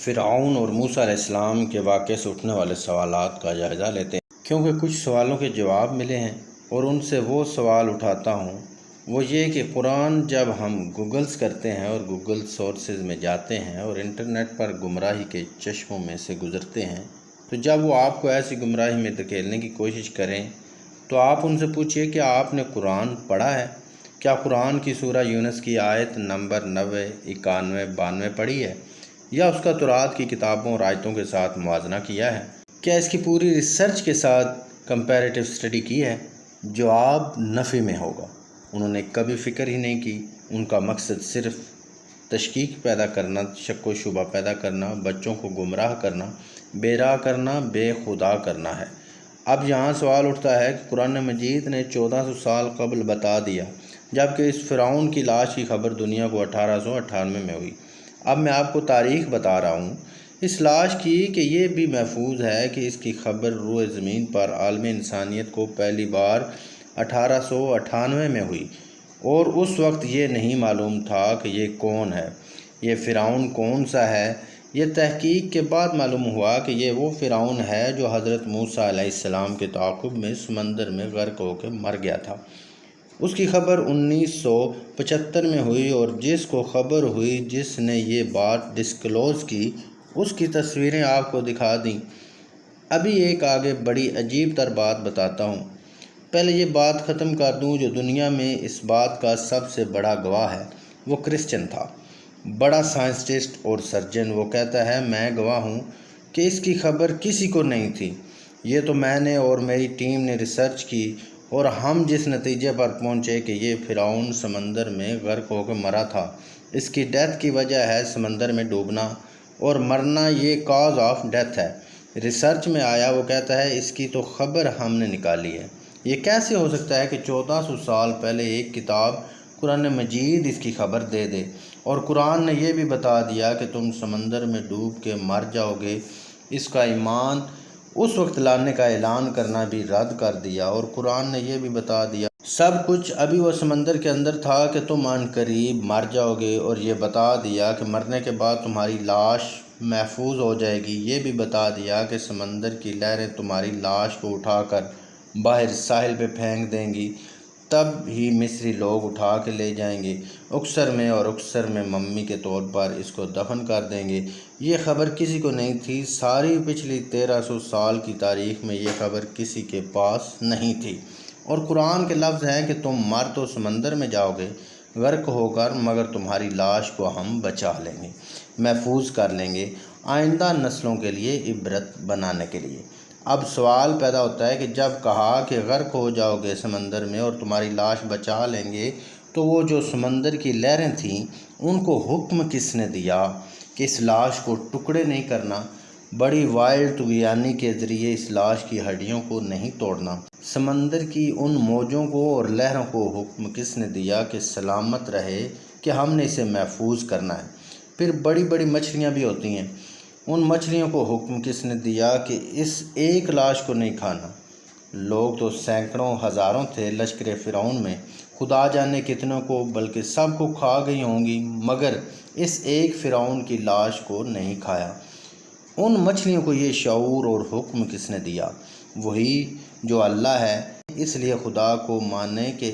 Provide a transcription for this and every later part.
فرعون اور موسیٰ علیہ السلام کے واقعے سے اٹھنے والے سوالات کا جائزہ لیتے ہیں، کیونکہ کچھ سوالوں کے جواب ملے ہیں اور ان سے وہ سوال اٹھاتا ہوں وہ یہ کہ قرآن جب ہم گوگلز کرتے ہیں اور گوگل سورسز میں جاتے ہیں اور انٹرنیٹ پر گمراہی کے چشموں میں سے گزرتے ہیں، تو جب وہ آپ کو ایسی گمراہی میں دھکیلنے کی کوشش کریں تو آپ ان سے پوچھئے کہ آپ نے قرآن پڑھا ہے؟ کیا قرآن کی سورہ یونس کی آیت نمبر 90، 91، 92 پڑھی ہے؟ یا اس کا تورات کی کتابوں اور آیتوں کے ساتھ موازنہ کیا ہے؟ کیا اس کی پوری ریسرچ کے ساتھ کمپیریٹیو اسٹڈی کی ہے؟ جواب نفی میں ہوگا۔ انہوں نے کبھی فکر ہی نہیں کی۔ ان کا مقصد صرف تشکیک پیدا کرنا، شک و شبہ پیدا کرنا، بچوں کو گمراہ کرنا، بے راہ کرنا، بے خدا کرنا ہے۔ اب یہاں سوال اٹھتا ہے کہ قرآن مجید نے 1400 سال قبل بتا دیا، جبکہ اس فرعون کی لاش کی خبر دنیا کو 1898 میں ہوئی۔ اب میں آپ کو تاریخ بتا رہا ہوں اس لاش کی، کہ یہ بھی محفوظ ہے کہ اس کی خبر روئے زمین پر عالم انسانیت کو پہلی بار 1898 میں ہوئی، اور اس وقت یہ نہیں معلوم تھا کہ یہ کون ہے، یہ فرعون کون سا ہے۔ یہ تحقیق کے بعد معلوم ہوا کہ یہ وہ فرعون ہے جو حضرت موسیٰ علیہ السلام کے تعاقب میں سمندر میں غرق ہو کے مر گیا تھا۔ اس کی خبر 1975 میں ہوئی، اور جس کو خبر ہوئی، جس نے یہ بات ڈسکلوز کی، اس کی تصویریں آپ کو دکھا دیں۔ ابھی ایک آگے بڑی عجیب تر بات بتاتا ہوں۔ پہلے یہ بات ختم کر دوں، جو دنیا میں اس بات کا سب سے بڑا گواہ ہے وہ کرسچن تھا، بڑا سائنسسٹ اور سرجن۔ وہ کہتا ہے میں گواہ ہوں کہ اس کی خبر کسی کو نہیں تھی۔ یہ تو میں نے اور میری ٹیم نے ریسرچ کی، اور ہم جس نتیجے پر پہنچے کہ یہ فرعون سمندر میں غرق ہو کے مرا تھا۔ اس کی ڈیتھ کی وجہ ہے سمندر میں ڈوبنا، اور مرنا یہ کاز آف ڈیتھ ہے۔ ریسرچ میں آیا، وہ کہتا ہے اس کی تو خبر ہم نے نکالی ہے۔ یہ کیسے ہو سکتا ہے کہ 1400 سال پہلے ایک کتاب قرآن مجید اس کی خبر دے دے، اور قرآن نے یہ بھی بتا دیا کہ تم سمندر میں ڈوب کے مر جاؤ گے۔ اس کا ایمان اس وقت لانے کا اعلان کرنا بھی رد کر دیا، اور قرآن نے یہ بھی بتا دیا سب کچھ ابھی وہ سمندر کے اندر تھا کہ تم عن قریب مر جاؤ گے، اور یہ بتا دیا کہ مرنے کے بعد تمہاری لاش محفوظ ہو جائے گی۔ یہ بھی بتا دیا کہ سمندر کی لہریں تمہاری لاش کو اٹھا کر باہر ساحل پہ پھینک دیں گی، تب ہی مصری لوگ اٹھا کے لے جائیں گے اکسر میں، اور اکسر میں ممی کے طور پر اس کو دفن کر دیں گے۔ یہ خبر کسی کو نہیں تھی۔ ساری پچھلی 1300 سال کی تاریخ میں یہ خبر کسی کے پاس نہیں تھی، اور قرآن کے لفظ ہیں کہ تم مر تو سمندر میں جاؤ گے غرق ہو کر، مگر تمہاری لاش کو ہم بچا لیں گے، محفوظ کر لیں گے، آئندہ نسلوں کے لیے عبرت بنانے کے لیے۔ اب سوال پیدا ہوتا ہے کہ جب کہا کہ غرق ہو جاؤ گے سمندر میں اور تمہاری لاش بچا لیں گے، تو وہ جو سمندر کی لہریں تھیں ان کو حکم کس نے دیا کہ اس لاش کو ٹکڑے نہیں کرنا، بڑی وائلڈ طغیانی کے ذریعے اس لاش کی ہڈیوں کو نہیں توڑنا؟ سمندر کی ان موجوں کو اور لہروں کو حکم کس نے دیا کہ سلامت رہے، کہ ہم نے اسے محفوظ کرنا ہے؟ پھر بڑی بڑی مچھلیاں بھی ہوتی ہیں، ان مچھلیوں کو حکم کس نے دیا کہ اس ایک لاش کو نہیں کھانا؟ لوگ تو سینکڑوں ہزاروں تھے لشکر فرعون میں، خدا جانے کتنوں کو، بلکہ سب کو کھا گئی ہوں گی، مگر اس ایک فرعون کی لاش کو نہیں کھایا۔ ان مچھلیوں کو یہ شعور اور حکم کس نے دیا؟ وہی جو اللہ ہے۔ اس لیے خدا کو مانے کہ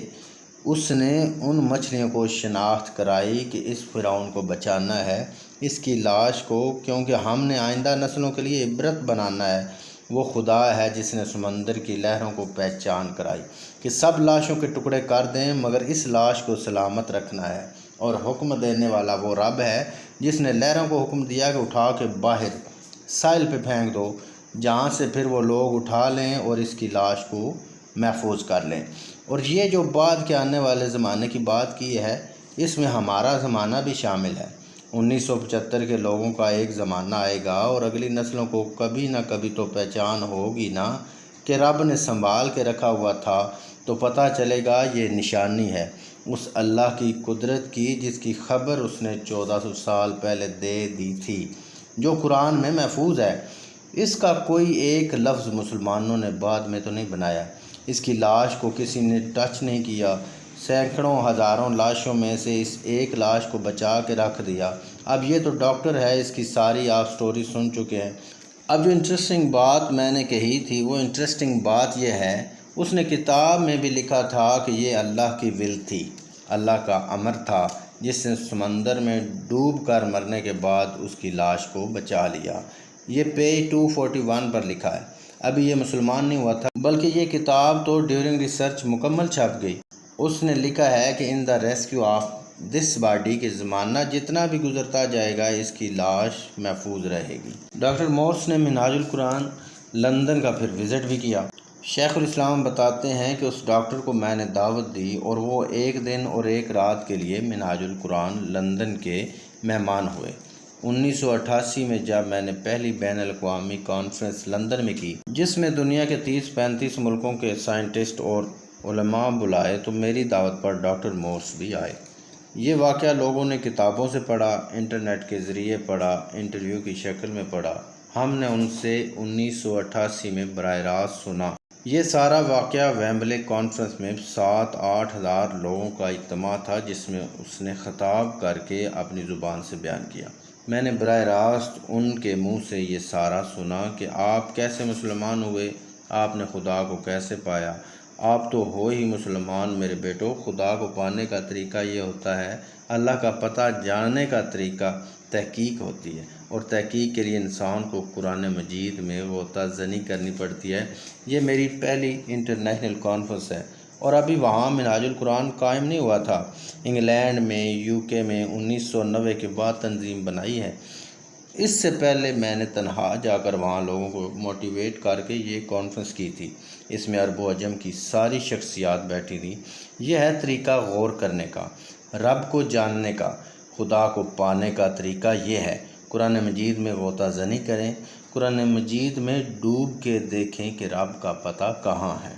اس نے ان مچھلیوں کو شناخت کرائی کہ اس فرعون کو بچانا ہے، اس کی لاش کو، کیونکہ ہم نے آئندہ نسلوں کے لیے عبرت بنانا ہے۔ وہ خدا ہے جس نے سمندر کی لہروں کو پہچان کرائی کہ سب لاشوں کے ٹکڑے کر دیں، مگر اس لاش کو سلامت رکھنا ہے، اور حکم دینے والا وہ رب ہے جس نے لہروں کو حکم دیا کہ اٹھا کے باہر ساحل پہ پھینک دو، جہاں سے پھر وہ لوگ اٹھا لیں اور اس کی لاش کو محفوظ کر لیں۔ اور یہ جو بعد کے آنے والے زمانے کی بات کی ہے، اس میں ہمارا زمانہ بھی شامل ہے۔ 1975 کے لوگوں کا ایک زمانہ آئے گا، اور اگلی نسلوں کو کبھی نہ کبھی تو پہچان ہوگی نا کہ رب نے سنبھال کے رکھا ہوا تھا، تو پتہ چلے گا یہ نشانی ہے اس اللہ کی قدرت کی جس کی خبر اس نے 1400 سال پہلے دے دی تھی، جو قرآن میں محفوظ ہے۔ اس کا کوئی ایک لفظ مسلمانوں نے بعد میں تو نہیں بنایا، اس کی لاش کو کسی نے ٹچ نہیں کیا، سینکڑوں ہزاروں لاشوں میں سے اس ایک لاش کو بچا کے رکھ دیا، اب یہ تو ڈاکٹر ہے، اس کی ساری آپ سٹوری سن چکے ہیں۔ اب جو انٹرسٹنگ بات میں نے کہی تھی، وہ انٹرسٹنگ بات یہ ہے، اس نے کتاب میں بھی لکھا تھا کہ یہ اللہ کی ول تھی، اللہ کا امر تھا، جس نے سمندر میں ڈوب کر مرنے کے بعد اس کی لاش کو بچا لیا۔ یہ پیج 241 پر لکھا ہے۔ ابھی یہ مسلمان نہیں ہوا تھا، بلکہ یہ کتاب تو ڈیورنگ ریسرچ مکمل چھپ گئی۔ اس نے لکھا ہے کہ ان دا ریسکیو آف دس باڈی کہ زمانہ جتنا بھی گزرتا جائے گا اس کی لاش محفوظ رہے گی۔ ڈاکٹر مورس نے منہاج القرآن لندن کا پھر وزٹ بھی کیا۔ شیخ الاسلام بتاتے ہیں کہ اس ڈاکٹر کو میں نے دعوت دی اور وہ 1 دن اور 1 رات کے لیے منہاج القرآن لندن کے مہمان ہوئے۔ 1988 میں جب میں نے پہلی بین الاقوامی کانفرنس لندن میں کی، جس میں دنیا کے 30-35 ملکوں کے سائنٹسٹ اور علماء بلائے، تو میری دعوت پر ڈاکٹر مورس بھی آئے۔ یہ واقعہ لوگوں نے کتابوں سے پڑھا، انٹرنیٹ کے ذریعے پڑھا، انٹرویو کی شکل میں پڑھا۔ ہم نے ان سے 1988 میں براہ راست سنا۔ یہ سارا واقعہ ویمبلے کانفرنس میں 7-8 ہزار لوگوں کا اجتماع تھا، جس میں اس نے خطاب کر کے اپنی زبان سے بیان کیا۔ میں نے براہ راست ان کے منہ سے یہ سارا سنا کہ آپ کیسے مسلمان ہوئے، آپ نے خدا کو کیسے پایا۔ آپ تو ہو ہی مسلمان میرے بیٹو۔ خدا کو پانے کا طریقہ یہ ہوتا ہے، اللہ کا پتہ جاننے کا طریقہ تحقیق ہوتی ہے، اور تحقیق کے لیے انسان کو قرآن مجید میں غوطہ زنی کرنی پڑتی ہے۔ یہ میری پہلی انٹرنیشنل کانفرنس ہے، اور ابھی وہاں منہاج القرآن قائم نہیں ہوا تھا۔ انگلینڈ میں، UK میں 1990 کے بعد تنظیم بنائی ہے۔ اس سے پہلے میں نے تنہا جا کر وہاں لوگوں کو موٹیویٹ کر کے یہ کانفرنس کی تھی۔ اس میں عرب و عجم کی ساری شخصیات بیٹھی تھیں۔ یہ ہے طریقہ غور کرنے کا، رب کو جاننے کا، خدا کو پانے کا طریقہ یہ ہے۔ قرآن مجید میں غوطہ زنی کریں، قرآن مجید میں ڈوب کے دیکھیں کہ رب کا پتہ کہاں ہے۔